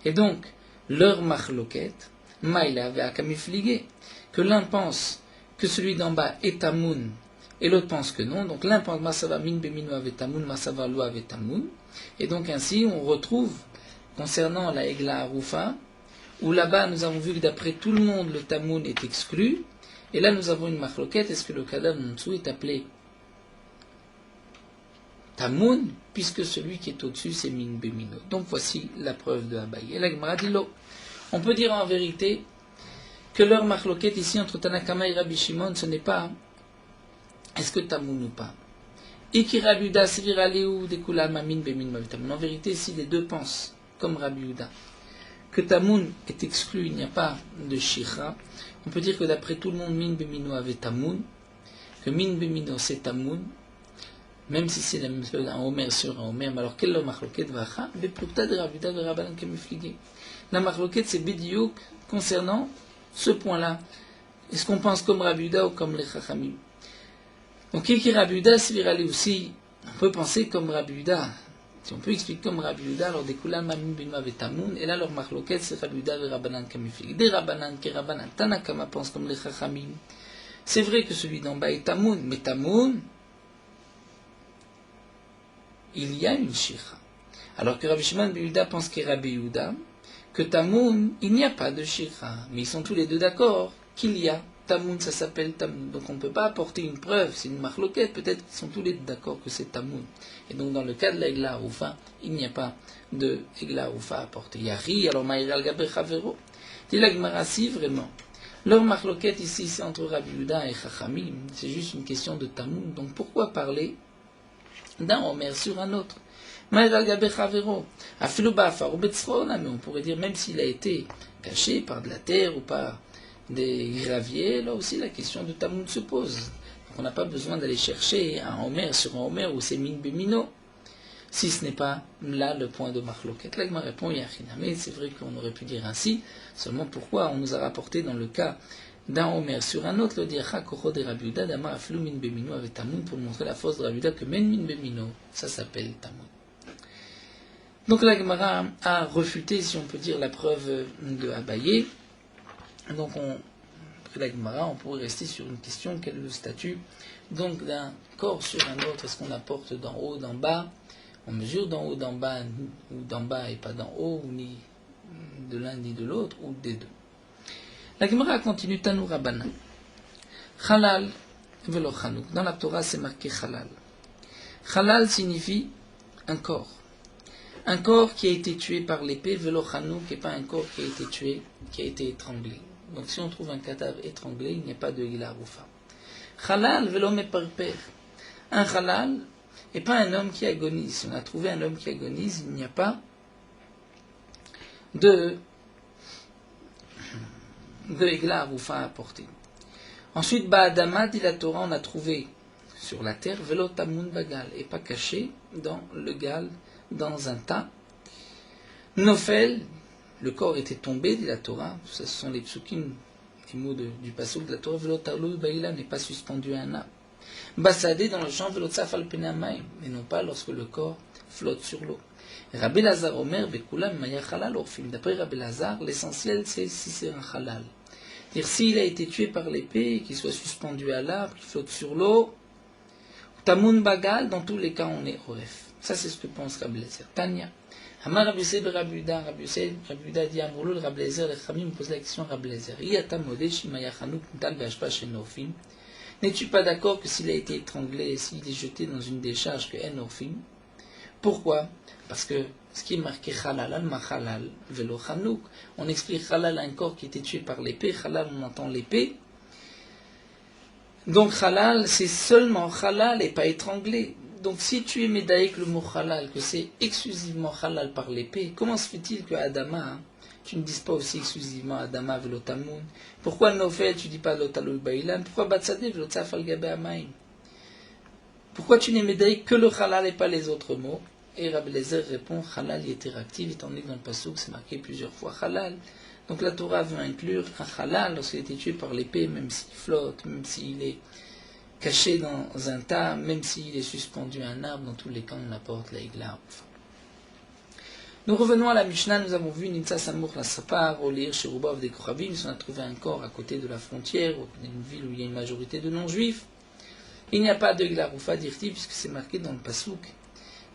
et donc leur marloquette, Maïla avait Akamifligé, que l'un pense que celui d'en bas est Tamoun, et l'autre pense que non, donc l'un pense Masava Min Bemino avec Tamoun, Masava Lo avec Tamoun, et donc ainsi on retrouve, concernant la Egla Arufa, où là-bas nous avons vu que d'après tout le monde le Tamoun est exclu, et là nous avons une marloquette, est-ce que le cadavre en dessous est appelé Tamoun, puisque celui qui est au-dessus c'est Min Bemino. Donc voici la preuve de Abaye. Et la Gemara dit lo. On peut dire en vérité que leur marloquette ici entre Tanakama et Rabbi Shimon, ce n'est pas est-ce que Tamoun ou pas. Iki Rabbi Yehuda Sivir Aleu Dekula Mamin Bemin Tamoun. En vérité, si les deux pensent, comme Rabbi Yehuda, que Tamoun est exclu, il n'y a pas de Shira, on peut dire que d'après tout le monde, Min Bemino avait Tamoun, que Min Bemino c'est Tamoun, même si c'est la même chose, un Omer sur un Omer, mais alors quelle est la marloquette vacha? Beplukta de Rabbi Yehuda de Rabbanan Kemifligé. La marloquette c'est Bidiouk concernant ce point-là. Est-ce qu'on pense comme Rabbi Yehuda ou comme les Chachamim? Donc, qui Rabbi Yehuda, Svirali aussi, on peut penser comme Rabbi Yehuda. Si on peut expliquer comme Rabbi Yehuda, alors des Kulan Mamim Bima Vetamoun, et là leur marloquette c'est Rabbi Yehuda et Rabbanan Kamiflig. Des Rabbanan qui Rabbanan, Tanakama pense comme les Chachamim. C'est vrai que celui d'en bas est Tamoun, mais Tamoun, il y a une Shira. Alors que Rabbi Shimon ben Yehuda pense que Rabbi Yehuda, que Tamoun, il n'y a pas de Shira. Mais ils sont tous les deux d'accord qu'il y a. Tamoun, ça s'appelle Tamoun. Donc on ne peut pas apporter une preuve, c'est une marloquette, peut-être qu'ils sont tous les deux d'accord que c'est Tamoun. Et donc dans le cas de l'Egla Arufa, il n'y a pas de Egla Arufa à apporter. Yari, alors Maïra al-Gaber Chavero. Dit la Gemara, si vraiment. Leur marloquette ici, c'est entre Rabbi Yehuda et Chachamim, c'est juste une question de Tamoun. Donc pourquoi parler d'un Omer sur un autre. Mais on pourrait dire, même s'il a été caché par de la terre ou par des graviers, là aussi la question de Tamoun se pose. Donc on n'a pas besoin d'aller chercher un Omer sur un Omer ou c'est min bemino, si ce n'est pas là le point de Marloket. Là, il m'a répondu, mais c'est vrai qu'on aurait pu dire ainsi, seulement pourquoi on nous a rapporté dans le cas d'un Omer sur un autre, le diacha kocho de Rabiuda, d'Amar aflou min bemino avec Tamoun, pour montrer la force de Rabiuda que men min bemino, ça s'appelle Tamoun. Donc la Gemara a refuté, si on peut dire, la preuve de Abaye. Donc après la Gemara, on pourrait rester sur une question, quel est le statut donc d'un corps sur un autre? Est-ce qu'on apporte d'en haut, d'en bas? On mesure d'en haut, d'en bas, ou d'en bas et pas d'en haut, ou ni de l'un ni de l'autre, ou des deux. La Gemara continue, Tanou Rabbanan. Halal velo Chanouk. Dans la Torah, c'est marqué Halal. Halal signifie un corps. Un corps qui a été tué par l'épée, velo Chanouk, et pas un corps qui a été tué, qui a été étranglé. Donc si on trouve un cadavre étranglé, il n'y a pas de Gila Roufa. Halal velo meparper. Un halal et pas un homme qui agonise. Si on a trouvé un homme qui agonise, il n'y a pas de Gila Roufa à apporter. Ensuite, Ba'adama, dit la Torah, on a trouvé sur la terre, velo tamoun bagal, et pas caché dans le gal, dans un tas. Nofel, le corps était tombé, dit la Torah, ce sont les psukim, les mots du passouk de la Torah, velo talou baïla, n'est pas suspendu à un arbre. Bassadé dans le champ, velo tsafal penamaim, mais non pas lorsque le corps flotte sur l'eau. Rabbi Lazar Omer, bekulam maya halal orfim. D'après Rabbi Lazar, l'essentiel c'est si c'est un halal. C'est-à-dire s'il a été tué par l'épée, qu'il soit suspendu à l'arbre, qu'il flotte sur l'eau, tamoun bagal, dans tous les cas on est oref. Ça c'est ce que pense Rabbi Lazar. Tanya. Hamar Rabbi Yosef Rabuda, Rabbi Yuda dit Amroulou, le Rabbi Lazar, le Khamim me pose la question Rabbi Lazar. Iyata modé shimaya chanouk ntal vashpa shenorfim. N'es-tu pas d'accord que s'il a été étranglé, s'il est jeté dans une décharge que enorfim? Pourquoi? Parce que ce qui est marqué halal, al-mahalal, velo chanouk, on explique halal un corps qui était tué par l'épée, halal on entend l'épée. Donc halal, c'est seulement halal et pas étranglé. Donc si tu es médaillé avec le mot halal, que c'est exclusivement halal par l'épée, comment se fait-il que Adama, tu ne dises pas aussi exclusivement Adama velo tamoun? Pourquoi Nofel, tu ne dis pas lotalou baïlan? Pourquoi Batsade velo tsafal gabe amaim? Pourquoi tu n'es médaillé que le halal et pas les autres mots? Et Rabbi Lezer répond, halal y est réactif, étant donné que dans le passouk c'est marqué plusieurs fois halal. Donc la Torah veut inclure un halal lorsqu'il a été tué par l'épée, même s'il flotte, même s'il est caché dans un tas, même s'il est suspendu à un arbre, dans tous les cas on apporte la igla. Nous revenons à la Mishnah, nous avons vu Nitsa Samour la Sapar, Olir, Cherubov, des Kochavim, on a trouvé un corps à côté de la frontière, une ville où il y a une majorité de non-juifs. Il n'y a pas de igla roufa dirti, puisque c'est marqué dans le passouk,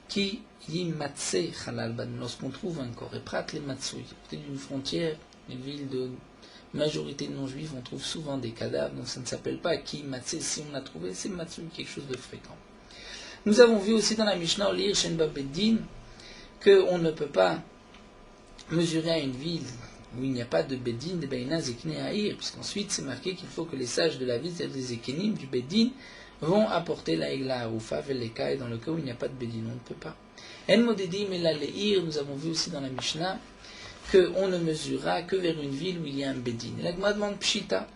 qui yimatse halal ban, lorsqu'on trouve un corps, et prat les matsui, à côté d'une frontière, une ville de majorité non-juive, on trouve souvent des cadavres, donc ça ne s'appelle pas qui matsé, si on a trouvé, c'est matsui, quelque chose de fréquent. Nous avons vu aussi dans la Mishnah, Olir, Shenba Beddin, qu'on ne peut pas mesurer à une ville où il n'y a pas de Beddin, de Beina, Zekne, Haïr, puisqu'ensuite c'est marqué qu'il faut que les sages de la ville, c'est-à-dire les Ekenim du Beddin, vont apporter la Igla Haroufa, Veleka, et dans le cas où il n'y a pas de Beddin, on ne peut pas. En Modedim et la Leir, nous avons vu aussi dans la Mishnah qu'on ne mesurera que vers une ville où il y a un Beddin. Et la Gemara demande Pshita.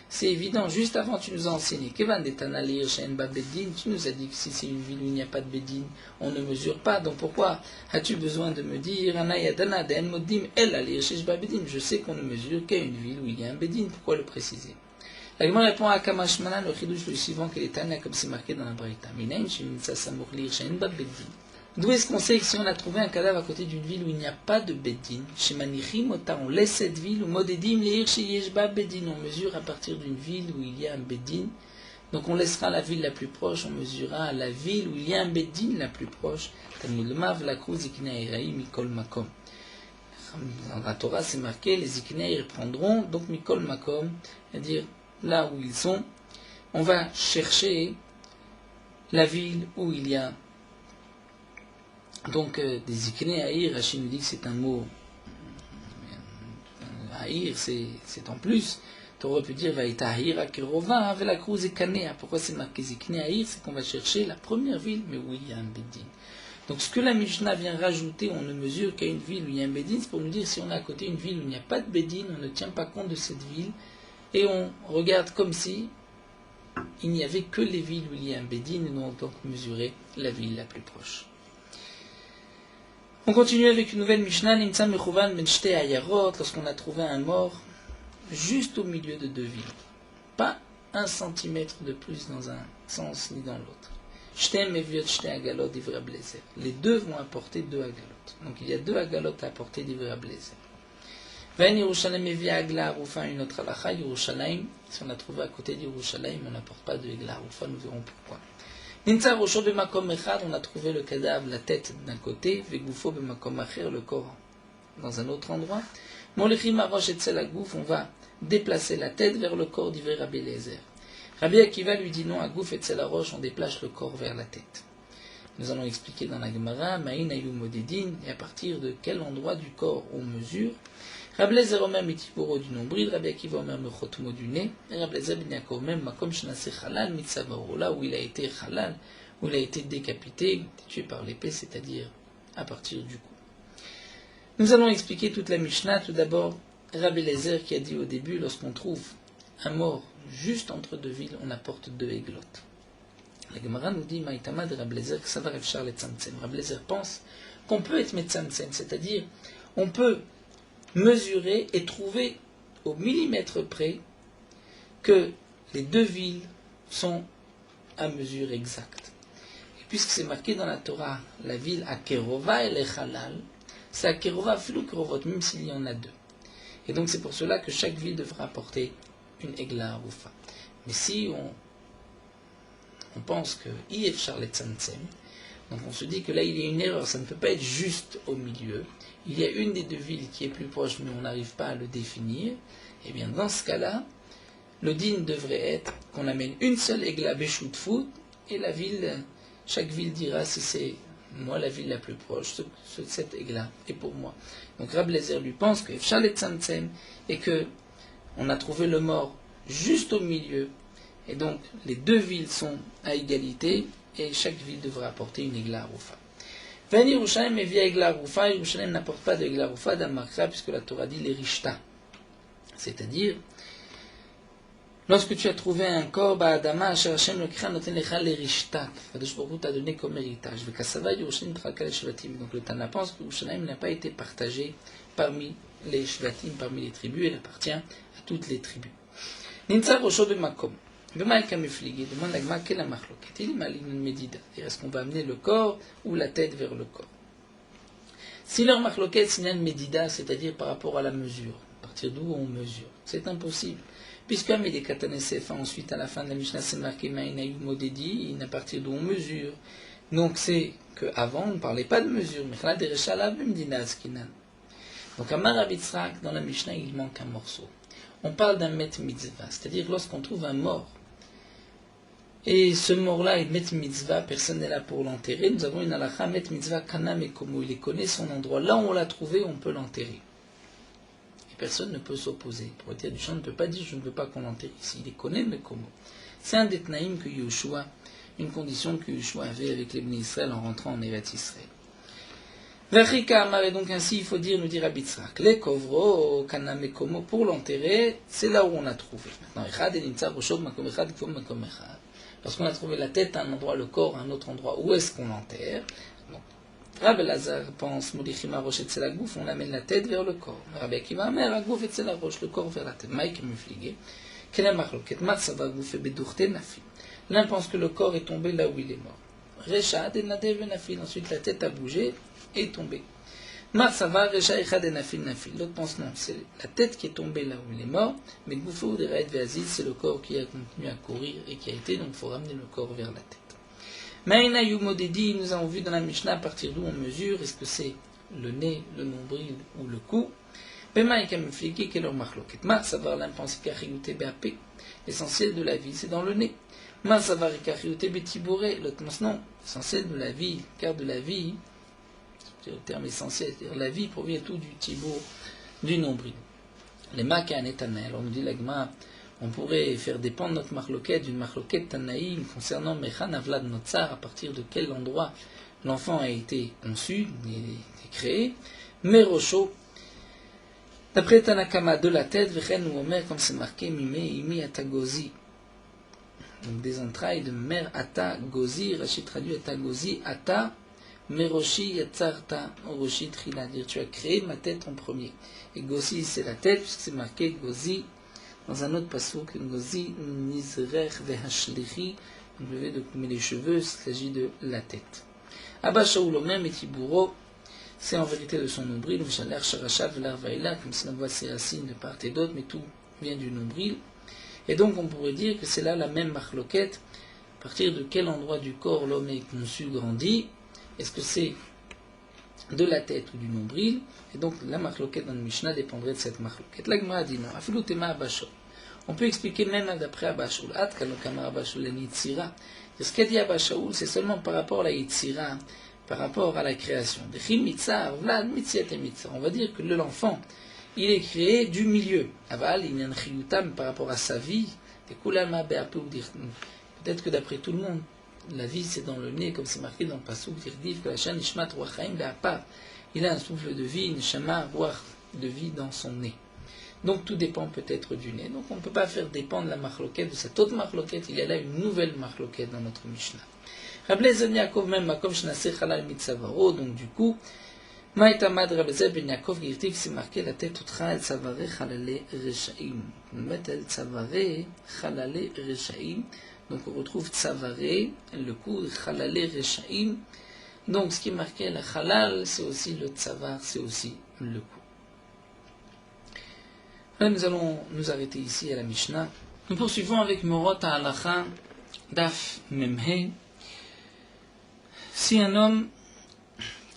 C'est évident, juste avant tu nous as enseigné Kevan detana Leir Shen Ba Beddin, tu nous as dit que si c'est une ville où il n'y a pas de Beddin, on ne mesure pas. Donc pourquoi as-tu besoin de me dire Anayadana Den Modim El Alir Shesh Ba Beddin? Je sais qu'on ne mesure qu'à une ville où il y a un Beddin, pourquoi le préciser? La Gemara répond à Kamashmana, le chidouche le suivant qu'elle est Tana, comme c'est marqué dans la Braïta. Minain Shin Sasamur Lir Shen Ba Beddin. D'où est-ce qu'on sait que si on a trouvé un cadavre à côté d'une ville où il n'y a pas de Beddin, chez Manichim, on laisse cette ville, ou Modedim, Leir, chez Yeshba, Beddin, on mesure à partir d'une ville où il y a un Beddin, donc on laissera la ville la plus proche, on mesurera à la ville où il y a un Beddin la plus proche. Talmud Mav, la Cruz, Ikna Iraï, Mikol Makom. Dans la Torah, c'est marqué, les Iknaïr prendront, donc Mikol Makom, c'est-à-dire là où ils sont, on va chercher la ville où il y a donc des ikné haïr, Rachid nous dit que c'est un mot haïr, c'est en plus, Tu aurais pu dire Vaïtahira Kerova, Velakru Zekanea. Pourquoi c'est marqué Zikneahir? C'est qu'on va chercher la première ville, mais où il y a un Bedin. Donc ce que la Mishnah vient rajouter, on ne mesure qu'à une ville où il y a un Bedin, c'est pour nous dire si on a à côté une ville où il n'y a pas de Bedin, on ne tient pas compte de cette ville, et on regarde comme si il n'y avait que les villes où il y a un Bedin, et on doit donc mesurer la ville la plus proche. On continue avec une nouvelle Mishnah, Nimtsa Mechuvan Ben Shte Ayarot, lorsqu'on a trouvé un mort juste au milieu de deux villes. Pas 1 centimètre de plus dans un sens ni dans l'autre. Shtem Eviot Shte Agalot d'Ivra Blazer. Les deux vont apporter 2 Agalot. Donc il y a 2 Agalot à apporter d'Ivra Blazer. Ven Yerushalem Evia Agla Arufa, une autre halacha, Yerushalem, si on a trouvé à côté d'Yerushalem, on n'apporte pas de Egla Arufa, nous verrons pourquoi. Ninsa Rosho Bemakom Echad, on a trouvé le cadavre, la tête d'un côté, Vegufo Bemakom Acher, le corps dans un autre endroit. Molechim Arosh Etzel Agouf, on va déplacer la tête vers le corps d'Ivra Rabbi Eliezer. Rabbi Akiva lui dit non, Agouf Etzel Arosh, on déplace le corps vers la tête. Nous allons expliquer dans la Gemara, Ma'in Ayou Modedin, et à partir de quel endroit du corps on mesure. Rabbi Eliezer Omer Mitiporo du nombril, Rabbi Akiva Omer Mechotmo du nez, et Rabbi Eliezer Ben Yaakov même Makom Shnase Chalal Mitzavaro, là où il a été Chalal, où il a été décapité, tué par l'épée, c'est-à-dire à partir du cou. Nous allons expliquer toute la Mishnah. Tout d'abord, Rabbi Eliezer qui a dit au début, lorsqu'on trouve un mort juste entre deux villes, on apporte 2 églottes. La Gemara nous dit, Maïtama de Rabbi Eliezer, que ça va Revchar le Tzamtzem. Rabbi Eliezer pense qu'on peut être Metzamtzem, c'est-à-dire on peut mesurer et trouver au millimètre près que les 2 villes sont à mesure exacte. Et puisque c'est marqué dans la Torah, la ville à Kerova et le Halal, c'est à Kerova Filou Kerovot, même s'il y en a 2. Et donc c'est pour cela que chaque ville devra apporter une Egla Arufa. Mais si on pense que Yef Charlet Tzamtzem, donc on se dit que là il y a une erreur, ça ne peut pas être juste au milieu. Il y a une des 2 villes qui est plus proche, mais on n'arrive pas à le définir. Et bien dans ce cas-là, le din devrait être qu'on amène une seule Egla Beshutfut, et la ville, chaque ville dira si c'est moi la ville la plus proche, cette Egla est pour moi. Donc Rabbi Eliezer lui pense que Charlet Tzamtzem, et que on a trouvé le mort juste au milieu, et donc les 2 villes sont à égalité, et chaque ville devra apporter une Egla Arufa. Ven Yerushalem et via Egla Arufa, Yerushalem n'apporte pas de Egla Arufa d'Amakra, puisque la Torah dit les Rishta. C'est-à-dire, lorsque tu as trouvé un corps, Ba'adama, Asher Hashem le Kira noten lecha les Rishta, Kadosh Baruch Hu t'a donné comme héritage. Vekasava Yerushalem Tchalka les Shvatim. Donc le Tana pense que Yerushalem n'a pas été partagé parmi les Shvatim, parmi les tribus, elle appartient à toutes les tribus. Ninsa Rosho Bemakom. Bemaïka Mefligé, demande la Gemara quelle est la machloket. Il est malin medida. Est-ce qu'on va amener le corps ou la tête vers le corps? Si leur machloket c'est une medida, c'est-à-dire par rapport à la mesure, à partir d'où on mesure, c'est impossible. Puisque Amédé Katanesefa, ensuite à la fin de la Mishnah, c'est marqué Ma'inayu Modedi, à partir d'où on mesure. Donc c'est qu'avant on ne parlait pas de mesure. Mechla Dereshala Bemdina Askinan. Donc à Marabitzrak, dans la Mishnah, il manque un morceau. On parle d'un met mitzvah, c'est-à-dire lorsqu'on trouve un mort, et ce mort-là est met mitzvah, personne n'est là pour l'enterrer, nous avons une halakha met mitzvah kana mekomo, il connaît son endroit, là où on l'a trouvé, on peut l'enterrer. Et personne ne peut s'opposer. Pour dire du chant, ne peut pas dire je ne veux pas qu'on l'enterre ici, il les connaît mekomo. C'est un des tnaïm que Yoshua, une condition que Yoshua avait avec les Bnei Israël en rentrant en Eretz Israël. Vachika Amar, et donc ainsi il faut dire, nous dire Abitzrak, les kovro, kana mekomo, pour l'enterrer, c'est là où on l'a trouvé. Maintenant, echad et nimtza roshov makom echad kom makom echad. Lorsqu'on a trouvé la tête à un endroit, le corps à un autre endroit, où est-ce qu'on l'enterre? Rabbi Elazar pense, Molichim Arosh et Tselagouf, on amène la tête vers le corps. Rabbi Akiva Amer, Agouf et Tselarosh, le corps vers la tête. Maïk Mufligé, Kena Machloket, Matsava Gouf et Bedurte Nafil. L'un pense que le corps est tombé là où il est mort. Rechad et Nadev Nafil, ensuite la tête a bougé et est tombée. Matsava, Recha Echad et Nafil Nafil. L'autre pense non, c'est la tête qui est tombée là où il est mort, mais Goufou de Raed Veazil, c'est le corps qui a continué à courir et qui a été, donc il faut ramener le corps vers la tête. Maïna Yumodedi, nous avons vu dans la Mishnah à partir d'où on mesure, est-ce que c'est le nez, le nombril ou le cou? Bemaïka Mufliki, quelle leur machloket? Mar savar l'impensé kachiyute BAP, l'essentiel de la vie, c'est dans le nez. Mar savar kachiyute betibouré, l'autre non, l'essentiel de la vie, car de la vie, c'est le terme essentiel, c'est-à-dire la vie provient tout du tibour, du nombril. Les Ma'kan et Tanaï. Alors, on nous dit l'Agma, on pourrait faire dépendre notre marloquette d'une marloquette Tanaïm concernant Mechan Avlad Notzar, à partir de quel endroit l'enfant a été conçu, été créé. Merosho, d'après Tanakama, de la tête, Vechen ou Omer, comme c'est marqué, Mime, Imi, Atagozi. Donc des entrailles de Mer Ata Gozi, Rachid traduit Ata Gozi, Ata, Meroshi Yatzarta, Oroshi Trila, dire tu as créé ma tête en premier. Et Gozi c'est la tête, puisque c'est marqué Gozi, dans un autre passouk, Gozi, Nizrech Vehashlichi, donc le fait de couper les cheveux, il s'agit de la tête. Abba Shaul Omer, Metiburo, c'est en vérité de son nombril, Vishaler Sharashav, Larvaïla, comme si on voit ses racines de part et d'autre, mais tout vient du nombril. Et donc on pourrait dire que c'est là la même marloquette, à partir de quel endroit du corps l'homme est conçu, grandi, est-ce que c'est de la tête ou du nombril, et donc la marloquette dans le Mishnah dépendrait de cette marloquette. La Gemara dit non, Afilutema Abashol. On peut expliquer même d'après Abashol, At Kanokama Abashol Nitzira. Ce qu'a dit Abashaoul, c'est seulement par rapport à la Yitzira, par rapport à la création. On va dire que l'enfant, il est créé du milieu. Aval, il y a un chiyutam par rapport à sa vie. Peut-être que d'après tout le monde, la vie c'est dans le nez, comme c'est marqué dans le passouk d'Irdiv, que la shan nishmat ruachaim be'apa. Il a un souffle de vie, une shama ruach de vie dans son nez. Donc tout dépend peut-être du nez. Donc on ne peut pas faire dépendre la marloquette de cette autre marloquette. Il y a là une nouvelle marloquette dans notre Mishnah. Rabbi Yaakov même makom shnaseh chalal mitzavaro. Donc du coup, Maïtamad Rabbi ben Yaakov Girtiv, c'est marqué la tête outra el tzavare chalale reshaim. Met el tzavare chalale reshaim. Donc on retrouve tzavare, le coup chalale reshaim. Donc ce qui est marqué la halal, c'est aussi le tzavar, c'est aussi le coup. Là, nous allons nous arrêter ici à la Mishnah. Nous poursuivons avec Morot Halacha Daf Memhe. Si un homme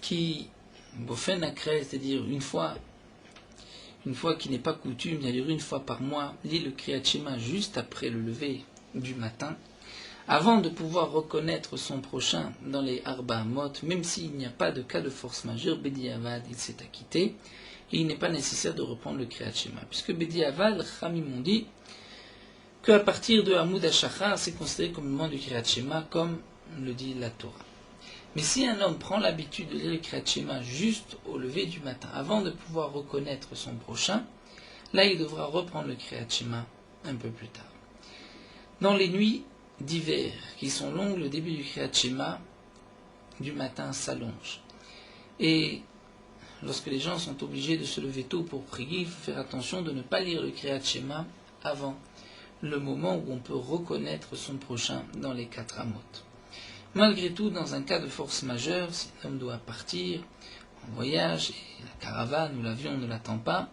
qui bofen akre, c'est-à-dire une fois qui n'est pas coutume, c'est-à-dire une fois par mois, lit le Kriyat Shema juste après le lever du matin, avant de pouvoir reconnaître son prochain dans les Arba Amot, même s'il n'y a pas de cas de force majeure, Bedi Avad, il s'est acquitté, et il n'est pas nécessaire de reprendre le Kriyat Shema. Puisque Bedi Avad, Khamim ont dit qu'à partir de Hamoud HaShachar, c'est considéré comme le moment du Kriyat Shema, comme le dit la Torah. Mais si un homme prend l'habitude de lire le Kriyat Shema juste au lever du matin, avant de pouvoir reconnaître son prochain, là il devra reprendre le Kriyat Shema un peu plus tard. Dans les nuits d'hiver qui sont longues, le début du Kriyat Shema du matin s'allonge. Et lorsque les gens sont obligés de se lever tôt pour prier, il faut faire attention de ne pas lire le Kriyat Shema avant le moment où on peut reconnaître son prochain dans les 4 amot. Malgré tout, dans un cas de force majeure, si un homme doit partir en voyage, et la caravane ou l'avion ne l'attend pas,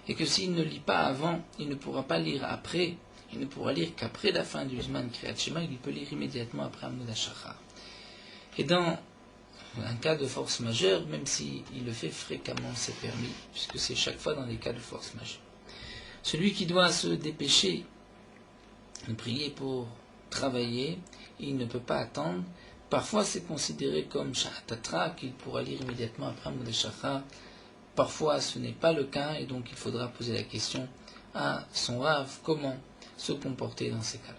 et que s'il ne lit pas avant, il ne pourra pas lire après, il ne pourra lire qu'après la fin du Zman Kriyat Shema, il peut lire immédiatement après Hamoud HaShachar. Et dans un cas de force majeure, même s'il le fait fréquemment, c'est permis, puisque c'est chaque fois dans des cas de force majeure. Celui qui doit se dépêcher de prier pour travailler, il ne peut pas attendre. Parfois c'est considéré comme Sha'atatra, qu'il pourra lire immédiatement après Hamoud HaShachar. Parfois ce n'est pas le cas, et donc il faudra poser la question à son Rav, comment se comporter dans ces cas-là.